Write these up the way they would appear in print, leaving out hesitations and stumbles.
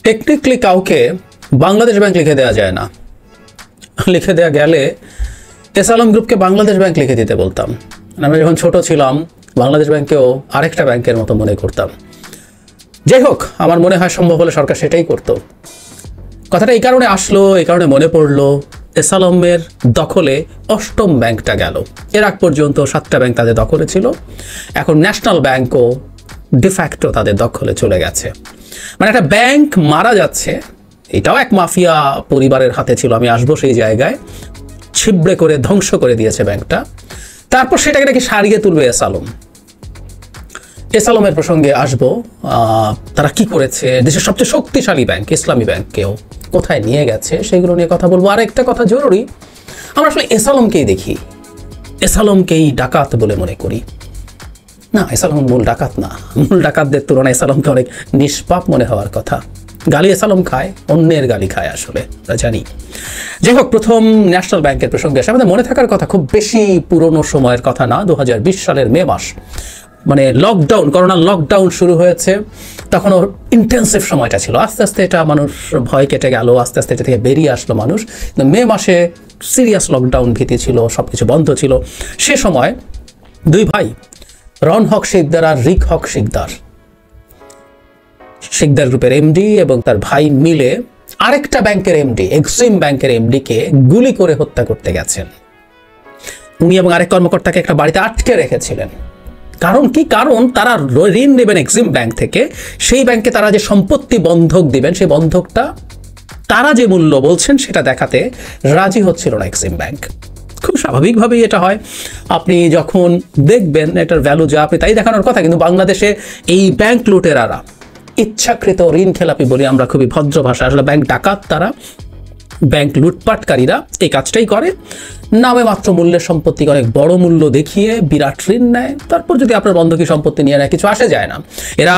Technically কাউকে Bangladesh bank লিখে দেওয়া যায় না। লিখে দেওয়া গেলে এস আলম গ্রুপকে বাংলাদেশ ব্যাংক লিখে দিতে বলতাম। আমরা যখন ছোট ছিলাম বাংলাদেশ ব্যাংকেও আরেকটা ব্যাংকের মতো মনে করতাম। যাই হোক, আমার মনে হয় সম্ভব হলে সরকার সেটাই করত। কথাটা এই কারণে আসলো, এই কারণে মনে পড়লো, এস আলমের দখলে অষ্টম ব্যাংকটা গেল। এর আগ পর্যন্ত 7টা ব্যাংক তাদের দখলে ছিল, এখন ন্যাশনাল ব্যাংকও ডিফ্যাক্টো তাদের দখলে চলে গেছে। মানে একটা ব্যাংক মারা যাচ্ছে, এটাও এক মাফিয়া পরিবারের হাতে ছিল। আমি আসবো সেই জায়গায়। ছিবড়ে করে ধ্বংস করে দিয়েছে ব্যাংকটা, তারপর সেটাকে নাকি সারিয়ে তুলবে এস আলম। এস আলমের প্রসঙ্গে আসবো, তারা কি করেছে, দেশের সবচেয়ে শক্তিশালী ব্যাংক ইসলামী ব্যাংককেও কোথায় নিয়ে গেছে সেগুলো নিয়ে কথা বলবো। আর একটা কথা জরুরি, আমরা আসলে এস আলমকেই দেখি, এস আলমকেই ডাকাত বলে মনে করি। না, এস আলম মূল ডাকাত না। মূল ডাকাতদের তুলনায় এস আলমকে অনেক নিষ্পাপ মনে হওয়ার কথা। গালি এস আলম খায়, অন্যের গালি খায় আসলে, আমরা জানি। যাই হোক, প্রথম ন্যাশনাল ব্যাংকের প্রসঙ্গে আসে। আমাদের মনে থাকার কথা, খুব বেশি পুরনো সময়ের কথা না, 2020 সালের মে মাস, মানে লকডাউন, করোনার লকডাউন শুরু হয়েছে। তখনও ইন্টেন্সিভ সময়টা ছিল। আস্তে আস্তে এটা মানুষ ভয় কেটে গেল, আস্তে আস্তে এটা থেকে বেরিয়ে আসলো মানুষ। কিন্তু মে মাসে সিরিয়াস লকডাউন ভীতি ছিল, সব কিছু বন্ধ ছিল। সে সময় দুই ভাই, রন হক শিকদার আর রিক হক শিকদার, শিকদার গ্রুপের এমডি এবং তার ভাই মিলে আরেকটা ব্যাংকের এমডি, এক্সিম ব্যাংকের এমডিকে গুলি করে হত্যা করতে গেছেন। উনি এবং আরেক কর্মকর্তাকে একটা বাড়িতে আটকে রেখেছিলেন। কারণ কি? কারণ তারা ঋণ নেবেন এক্সিম ব্যাংক থেকে, সেই ব্যাংকে তারা যে সম্পত্তি বন্ধক দিবেন, সেই বন্ধকটা তারা যে মূল্য বলছেন সেটা দেখাতে রাজি হচ্ছিল না এক্সিম ব্যাংক। খুব স্বাভাবিকভাবেই এটা হয়। আপনি যখন দেখবেন এটার ভ্যালু যা, আপনি তাই দেখানোর কথা। কিন্তু বাংলাদেশে এই ব্যাংক লুটেরারা, ইচ্ছাকৃত ঋণ খেলাপি বলি আমরা খুবই ভদ্র ভাষা, আসলে ব্যাংক ডাকাত, তারা ব্যাংক লুটপাটকারীরা এই কাজটাই করে। নামে মাত্র মূল্যের সম্পত্তিকে অনেক বড় মূল্য দেখিয়ে বিরাট ঋণ নেয়, তারপর যদি আপনার বন্ধকি সম্পত্তি নিয়ে নেয় কিছু আসে যায় না। এরা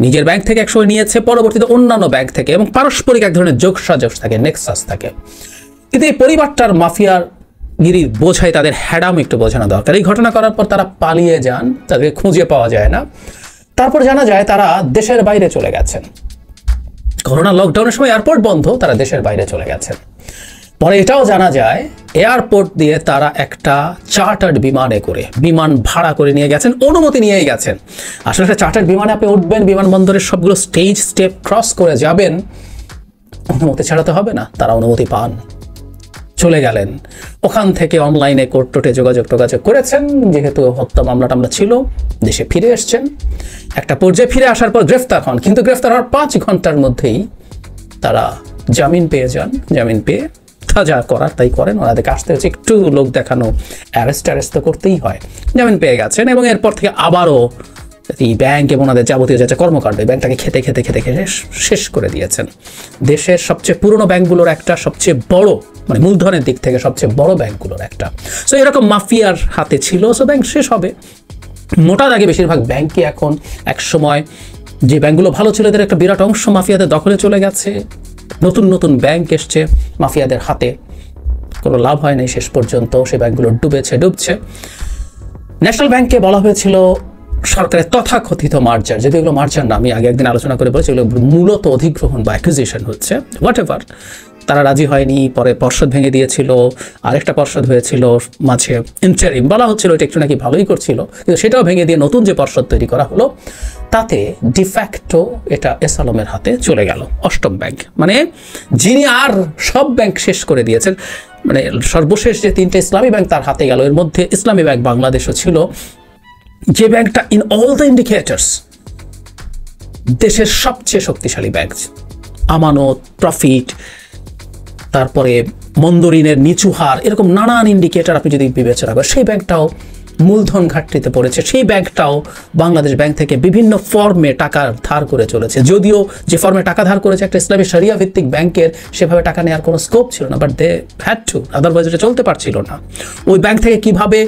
নিজের ব্যাংক থেকে একসময় নিয়েছে, পরবর্তীতে অন্যান্য ব্যাংক থেকে, এবং পারস্পরিক এক ধরনের যোগসাযোগ থাকে, নেক্সাস থাকে। কিন্তু এই পরিবারটার মাফিয়ার গিরির বোঝায় তাদের হ্যাডাম একটু বোঝানো দরকার। এই ঘটনা করার পর তারা পালিয়ে যান, তাদেরকে খুঁজে পাওয়া যায় না। তারপর জানা যায় তারা দেশের বাইরে চলে গেছেন। করোনা লকডাউনের সময় এয়ারপোর্ট বন্ধ, তারা দেশের বাইরে চলে গেছেন। পরে এটাও জানা যায় এয়ারপোর্ট দিয়ে তারা একটা চার্টার্ড বিমানে করে, বিমান ভাড়া করে নিয়ে গেছেন, অনুমতি নিয়েই গেছেন। আসলে একটা চার্টার্ড বিমানে আপনি উঠবেন, বিমানবন্দরের সবগুলো স্টেপ ক্রস করে যাবেন, অনুমতি ছাড়াতে হবে না। তারা অনুমতি পান, চলে গেলেন। ওখান থেকে অনলাইনে কোর্টে যোগাযোগ করেছেন, যেহেতু হত্যা মামলা ছিল, দেশে ফিরে এসছেন। একটা পর্যায়ে ফিরে আসার পর গ্রেফতার হন, কিন্তু গ্রেফতার হওয়ার 5 ঘন্টার মধ্যেই তারা জামিন পেয়ে যান। জামিন পেয়ে তা যা করার তাই করেন। ওনাদেরকে আসতে হচ্ছে একটু লোক দেখানো, অ্যারেস্ট তো করতেই হয়। জামিন পেয়ে গেছেন এবং এরপর থেকে আবারও এই ব্যাংক এবং ওনাদের যাবতীয় যা ব্যাংকটাকে খেতে শেষ করে দিয়েছেন। দেশের সবচেয়ে পুরনো ব্যাংকগুলোর একটা, সবচেয়ে বড়, মানে মূলধনের দিক থেকে সবচেয়ে বড় ব্যাংকগুলোর একটা। সো এরকম মাফিয়ার হাতে ছিল। সো ব্যাংক শেষ হবে। মোটা দাগে বেশিরভাগ ব্যাংকই এখন, এক সময় যে ব্যাংকগুলো ভালো ছিল এদের একটা বিরাট অংশ মাফিয়াদের দখলে চলে গেছে। নতুন নতুন ব্যাংক এসছে মাফিয়াদের হাতে, কোনো লাভ হয় নাই শেষ পর্যন্ত। সেই ব্যাংকগুলো ডুবছে। ন্যাশনাল ব্যাংকে বলা হয়েছিল সরকারের তথাকথিত মার্জার, যদি এগুলো মার্জার না, আমি আগে একদিন আলোচনা করে বলেছি এগুলো মূলত অধিগ্রহণ বা অ্যাকুইজিশন হচ্ছে, হোয়াট এভার। তারা রাজি হয়নি, পরে পর্ষদ ভেঙে দিয়েছিল, আরেকটা পর্ষদ হয়েছিল মাঝে, ইন্টারিম বলা হচ্ছিল, এটা একটু নাকি ভালোই করছিল, কিন্তু সেটাও ভেঙে দিয়ে নতুন যে পর্ষদ তৈরি করা হলো, তাতে ডিফ্যাক্টো এটা এস আলমের হাতে চলে গেল অষ্টম ব্যাংক। মানে যিনি আর সব ব্যাংক শেষ করে দিয়েছেন, মানে সর্বশেষ যে 3টে ইসলামী ব্যাংক তার হাতে গেল। এর মধ্যে ইসলামী ব্যাংক বাংলাদেশও ছিল, যে ব্যাংকটা ইন অল দ্য ইন্ডিকেটরস দেশের সবচেয়ে শক্তিশালী ব্যাংক, আমানত, প্রফিট, তারপরে মন্দ ঋণের নিচু হার, এরকম নানান ইন্ডিকেটর আপনি যদি বিবেচনা করেন, সেই ব্যাংকটাও মূলধন ঘাটতিতে পড়েছে। সেই ব্যাংকটাও বাংলাদেশ ব্যাংক থেকে বিভিন্ন ফর্মে টাকা ধার করে চলেছে। যদিও যে ফর্মে টাকা ধার করেছে একটা ইসলামী শরিয়া ভিত্তিক ব্যাংকের, সেভাবে টাকা নেওয়ার কোনো স্কোপ ছিল না, but they had to, otherwise এটা চলতে পারছিল না। ওই ব্যাংক থেকে কিভাবে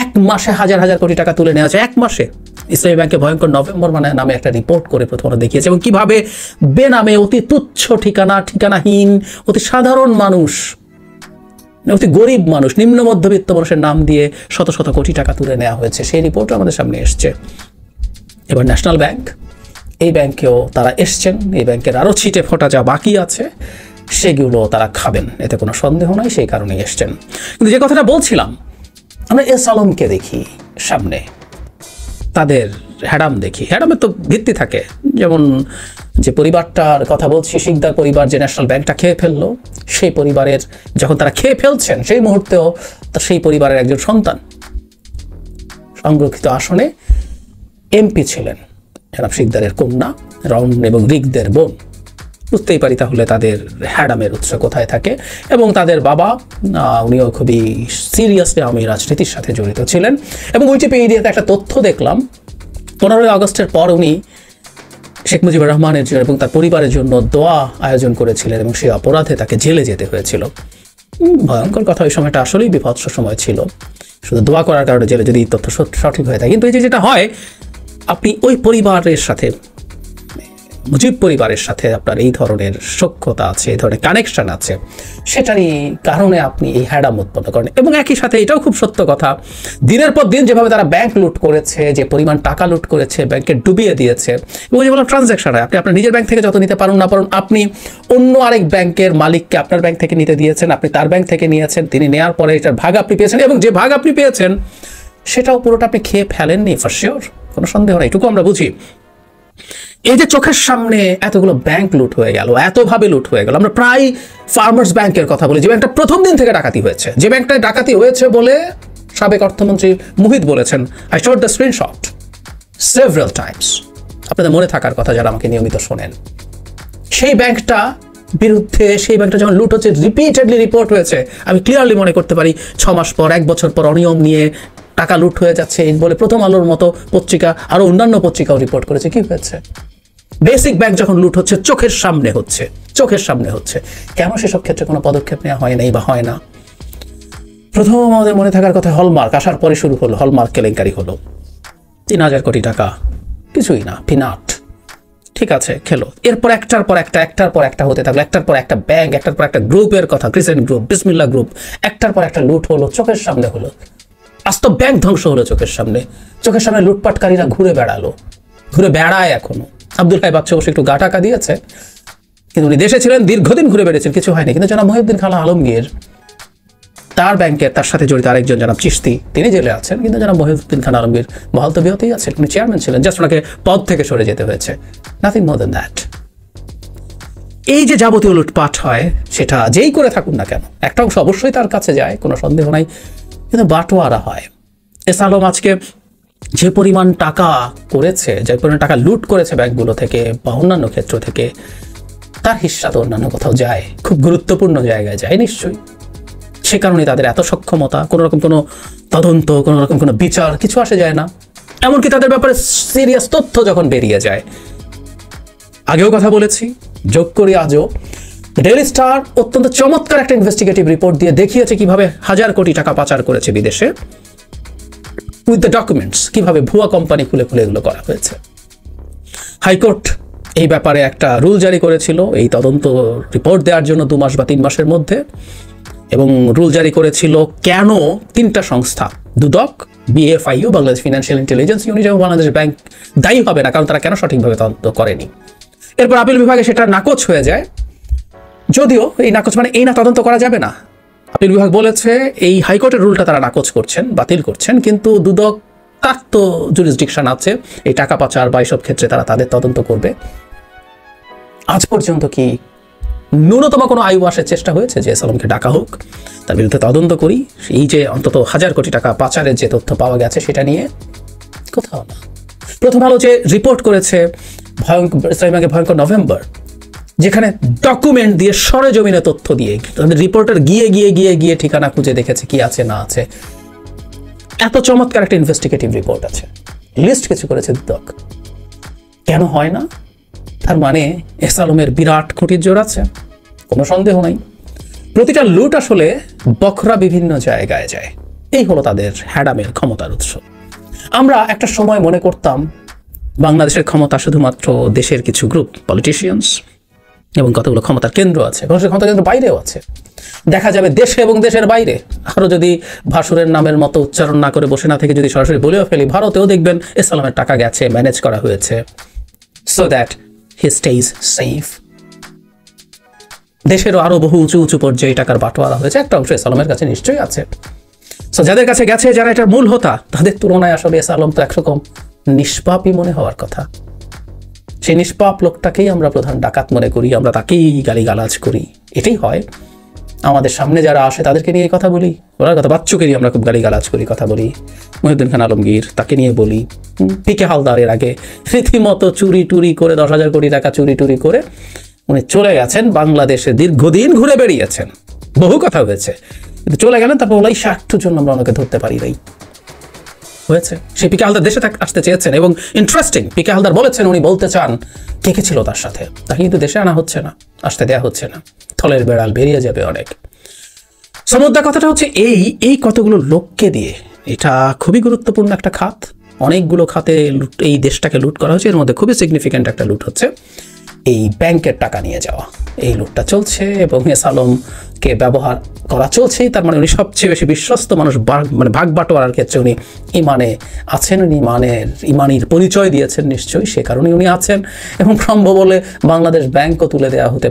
1 মাসে হাজার কোটি টাকা তুলে নেওয়া যায়, 1 মাসে। ইসলামী ব্যাংকে ভয়ঙ্কর নভেম্বর নামে একটা রিপোর্ট করে প্রথমত দেখিয়েছে, এবং কিভাবে বেনামে অতি তুচ্ছ ঠিকানাহীন অতি সাধারণ মানুষ, অতি গরিব মানুষ, নিম্ন মধ্যবিত্ত মানুষের নাম দিয়ে শত কোটি টাকা তুলে নেওয়া হয়েছে, সেই রিপোর্টও আমাদের সামনে এসছে। এবার ন্যাশনাল ব্যাংক এই ব্যাংকেও তারা এসছেন, এই ব্যাংকের আরও ছিটে ফোটা যা বাকি আছে সেগুলো তারা খাবেন, এতে কোনো সন্দেহ নয়, সেই কারণেই এসছেন। কিন্তু যে কথাটা বলছিলাম, আমরা এস আলমকে দেখি সামনে, তাদের হ্যাডাম দেখি, হ্যাডামের তো ভিত্তি থাকে, যেমন যে পরিবারটার কথা বলছি, শিকদার পরিবার যে ন্যাশনাল ব্যাংকটা খেয়ে ফেললো, সেই পরিবারের যখন তারা খেয়ে ফেলছেন সেই মুহূর্তেও সেই পরিবারের একজন সন্তান সংরক্ষিত আসনে এমপি ছিলেন, জনাব শিকদারের কন্যা রন এবং রিকদের বোন। বুঝতেই পারি তাহলে তাদের হ্যাডামের উৎস কোথায় থাকে। এবং তাদের বাবা, উনিও খুবই সিরিয়াসলি আওয়ামী রাজনীতির সাথে জড়িত ছিলেন। এবং উইকিপিডিয়াতে একটা তথ্য দেখলাম, 15 আগস্টের পর উনি শেখ মুজিবুর রহমানের জন্য এবং তার পরিবারের জন্য দোয়া আয়োজন করেছিলেন এবং সেই অপরাধে তাকে জেলে যেতে হয়েছিল। ভয়ঙ্কর কথা, ওই সময়টা আসলেই বিভৎস সময় ছিল, শুধু দোয়া করার কারণে জেলে, যদি তথ্য সঠিক হয়ে থাকে। কিন্তু এই যেটা হয়, আপনি ওই পরিবারের সাথে, মুজিব পরিবারের সাথে আপনার এই ধরনের সখ্যতা আছে, এই ধরনের কানেকশন আছে, সেটারই কারণে আপনি এই হ্যাডাম উৎপন্ন করেন। এবং একই সাথে এটাও খুব সত্য কথা, দিনের পর দিন যেভাবে তারা ব্যাংক লুট করেছে, যে পরিমাণ টাকা লুট করেছে, ব্যাংকে ডুবিয়ে দিয়েছে, এবং যেগুলো ট্রানজ্যাকশন হয়, আপনি আপনার নিজের ব্যাংক থেকে যত নিতে পারুন না পারুন, আপনি অন্য আরেক ব্যাংকের মালিককে আপনার ব্যাংক থেকে নিতে দিয়েছেন, আপনি তার ব্যাংক থেকে নিয়েছেন, তিনি নেওয়ার পরে এটার ভাগ আপনি পেয়েছেন, এবং যে ভাগ আপনি পেয়েছেন সেটাও পুরোটা আপনি খেয়ে ফেলেননি, ফর শিওর, কোনো সন্দেহ নেই, এটুকু আমরা বুঝি। এই যে চোখের সামনে এতগুলো ব্যাংক লুট হয়ে গেল, এতভাবে লুট হয়ে গেল, আমরা প্রায় ফার্মার্স ব্যাংকের কথা বলি, যে ব্যাংকটা প্রথম দিন থেকে ডাকাতি হয়েছে, যে ব্যাংকটায় ডাকাতি হয়েছে বলে সাবেক অর্থমন্ত্রী মুহিত বলেছেন, I showed the screenshot several Times, আপনাদের মনে থাকার কথা যারা আমাকে নিয়মিত শোনেন। সেই ব্যাংকটা বিরুদ্ধে, সেই ব্যাংকটা যখন লুট হচ্ছে, রিপিটেডলি রিপোর্ট হয়েছে, আমি ক্লিয়ারলি মনে করতে পারি 6 মাস পর, 1 বছর পর অনিয়ম নিয়ে টাকা লুট হয়ে যাচ্ছে বলে প্রথম আলোর মতো পত্রিকা, আরো অন্যান্য পত্রিকাও রিপোর্ট করেছে। কি হয়েছে? বেসিক ব্যাংক যখন লুট হচ্ছে, চোখের সামনে হচ্ছে, চোখের সামনে হচ্ছে, কেন সেসব ক্ষেত্রে কোনো পদক্ষেপ নেওয়া হয় নাই বা হয় না? প্রথম আমাদের মনে থাকার কথা, হলমার্ক আসার পরে শুরু হলো, হলমার্ক কেলেঙ্কারি হলো, 3000 কোটি টাকা, কিছুই না, পিনাট, ঠিক আছে, খেলো। এরপর একটার পর একটা হতে থাকলো, একটার পর একটা ব্যাংক, একটার পর একটা গ্রুপের কথা, ক্রিসেন্ট গ্রুপ, বিসমিল্লাহ গ্রুপ, একটার পর একটা লুট হলো, চোখের সামনে হলো, আস্ত ব্যাংক ধ্বংস হলো চোখের সামনে। চোখের সামনে লুটপাটকারীরা ঘুরে বেড়ালো, ঘুরে বেড়ায় এখনো। আব্দুল হাই বাচ্চা বসে একটু গা টাকা দিয়েছে, কিন্তু উনি দেশে ছিলেন, দীর্ঘদিন ঘুরে বেড়েছেন, কিছু হয়নি। কিন্তু জনাব মহিউদ্দিন খান আলমগীর, তার ব্যাংকের, তার সাথে জড়িত আরেকজন জনাব চিশতি, তিনি জেলে আছেন, কিন্তু জনাব মহিউদ্দিন খান আলমগীর বহাল তবিয়তেই আছেন, উনি চেয়ারম্যান ছিলেন, জাস্ট ওনাকে পদ থেকে সরে যেতে হয়েছে, নাথিং মোর দ্যান দ্যাট। এই যে যাবতীয় লুটপাট হয়, সেটা যেই করে থাকুন না কেন, একটা অংশ অবশ্যই তার কাছে যায়, কোনো সন্দেহ নাই, কিন্তু বাটোয়ারা হয়। এস আলম আজকে যে পরিমাণ টাকা করেছে, যে পরিমাণ টাকা লুট করেছে ব্যাংকগুলো থেকে বা অন্যান্য ক্ষেত্র থেকে, তার হিস্সা তো অন্যান্য কোথাও যায়, খুব গুরুত্বপূর্ণ জায়গায় যায় নিশ্চয়ই। সে কারণে তাদের এত সক্ষমতা, কোনো রকম কোনো তদন্ত, কোনো রকম কোনো বিচার কিছু আসে যায় না। এমনকি তাদের ব্যাপারে সিরিয়াস তথ্য যখন বেরিয়ে যায়, আগেও কথা বলেছি, যোগ করি আজও, ডেইলি স্টার অত্যন্ত চমৎকার একটা ইনভেস্টিগেটিভ রিপোর্ট দিয়ে দেখিয়েছে কিভাবে 1000 কোটি টাকা পাচার করেছে বিদেশে, উইথ দ্য ডকুমেন্টস, কিভাবে ভুয়া কোম্পানি খুলে খুলে এগুলো করা হয়েছে। হাইকোর্ট এই ব্যাপারে একটা রুল জারি করেছিল এই তদন্ত রিপোর্ট দেওয়ার জন্য 2 মাস বা 3 মাসের মধ্যে, এবং রুল জারি করেছিল কেন 3টা সংস্থা, Dudok, BFIU, Bangladesh financial intelligence unit এবং বাংলাদেশ ব্যাংক দায়ী হবে না, কারণ তারা কেন সঠিকভাবে তদন্ত করেনি। এরপর আপিল বিভাগে সেটা নাকচ হয়ে যায়, যদিও এই নাকচ মানে এই না তদন্ত করা যাবে না, আপিল বিভাগ বলেছে এই হাইকোর্টের রুলটা তারা নাকচ করছেন, বাতিল করছেন, কিন্তু দুদক, তার তো জুরিসডিকশন আছে, এই টাকা পাচার বা এইসব ক্ষেত্রে তারা তাদের তদন্ত করবে। আজ পর্যন্ত কি ন্যূনতম কোনো আয়ু আসার চেষ্টা হয়েছে যে এস আলমকে ডাকা হোক, তার বিরুদ্ধে তদন্ত করি, এই যে অন্তত 1000 কোটি টাকা পাচারের যে তথ্য পাওয়া গেছে সেটা নিয়ে? কোথাও না। প্রথম আলো যে রিপোর্ট করেছে ভয়ঙ্কর নভেম্বর, যেখানে ডকুমেন্ট দিয়ে সরেজমিনে তথ্য দিয়ে তাদের রিপোর্টার গিয়ে গিয়ে গিয়ে গিয়ে ঠিকানা খুঁজে দেখেছে কি আছে না আছে, এত চমৎকার একটা ইনভেস্টিগেটিভ রিপোর্ট আছে, লিস্ট কিছু করেছে দুদক, কেন হয় না? তার মানে এস আলমের বিরাট খুঁটির জোর আছে, কোনো সন্দেহ নাই। প্রতিটা লুট আসলে বখরা বিভিন্ন জায়গায় যায়, এই হলো তাদের হ্যাডামের ক্ষমতার উৎস। আমরা একটা সময় মনে করতাম বাংলাদেশের ক্ষমতা শুধুমাত্র দেশের কিছু গ্রুপ, পলিটিশিয়ানস এবং কতগুলো ক্ষমতার কেন্দ্র আছে, ক্ষমতার কেন্দ্র বাইরেও আছে, দেখা যাবে দেশে এবং দেশের বাইরে। আরও যদি ভাসুরের নামের মতো উচ্চারণ না করে বসে না থেকে যদি সরাসরি বলেও ফেলি, ভারতেও দেখবেন এস আলমের টাকা গেছে, ম্যানেজ করা হয়েছে, so that he stays safe. দেশেরও আরো বহু উঁচু উঁচু পর্যায়ে টাকার বাটোয়ারা হয়েছে, একটা অংশ এস আলমের কাছে নিশ্চয়ই আছে। সো যাদের কাছে গেছে, যারা এটার মূল হোতা, তাদের তুলনায় আসলে এস আলম তো একরকম নিষ্পাপই মনে হওয়ার কথা। সেই নিষ্পাপ লোকটাকেই আমরা প্রধান ডাকাত মনে করি, আমরা তাকেই গালিগালাজ করি। এটাই হয়। আমাদের সামনে যারা আসে তাদেরকে নিয়ে কথা বলি, ওনার কথা বাচ্চুকে নিয়ে আমরা খুব গালিগালাজ করি, কথা বলি। মহিউদ্দিন খান আলমগীর, তাকে নিয়ে বলি। পিকে হালদারের আগে রীতিমতো চুরি টুরি করে 10,000 কোটি টাকা চুরি টুরি করে উনি চলে গেছেন বাংলাদেশে, দীর্ঘদিন ঘুরে বেরিয়েছেন, বহু কথা হয়েছে, কিন্তু চলে গেলেন। তারপর ওলাই স্বার্থের জন্য আমরা ওনাকে ধরতে পারি নাই, হয়েছে। সেই পিকে হালদার দেশে আসতে চেয়েছেন, এবং ইন্টারেস্টিং, পিকে হালদার বলেছেন উনি বলতে চান কে কে ছিল তার সাথে। তাকে কিন্তু দেশে আনা হচ্ছে না, আসতে দেয়া হচ্ছে না। থলের বেড়াল বেরিয়ে যাবে অনেক। সমুদ্র কথাটা হচ্ছে এই কতগুলো লোককে দিয়ে, এটা খুবই গুরুত্বপূর্ণ একটা খাত। অনেকগুলো খাতে এই দেশটাকে লুট করা হচ্ছে। এর মধ্যে খুবই সিগনিফিক্যান্ট একটা লুট হচ্ছে এই ব্যাংকের টাকা নিয়ে যাওয়া। এই লুটটা চলছে এবং এস আলমকে ব্যবহার করা চলছেই। তার মানে উনি সবচেয়ে বেশি বিশ্বস্ত মানুষ, মানে ভাগ বাটোয়ারার ক্ষেত্রে উনি ইমানে আছেন, উনি ইমানির পরিচয় দিয়েছেন নিশ্চয়ই, সে কারণে উনি আছেন। এবং সম্ভব বলে বাংলাদেশ ব্যাংকও তুলে দেওয়া হতে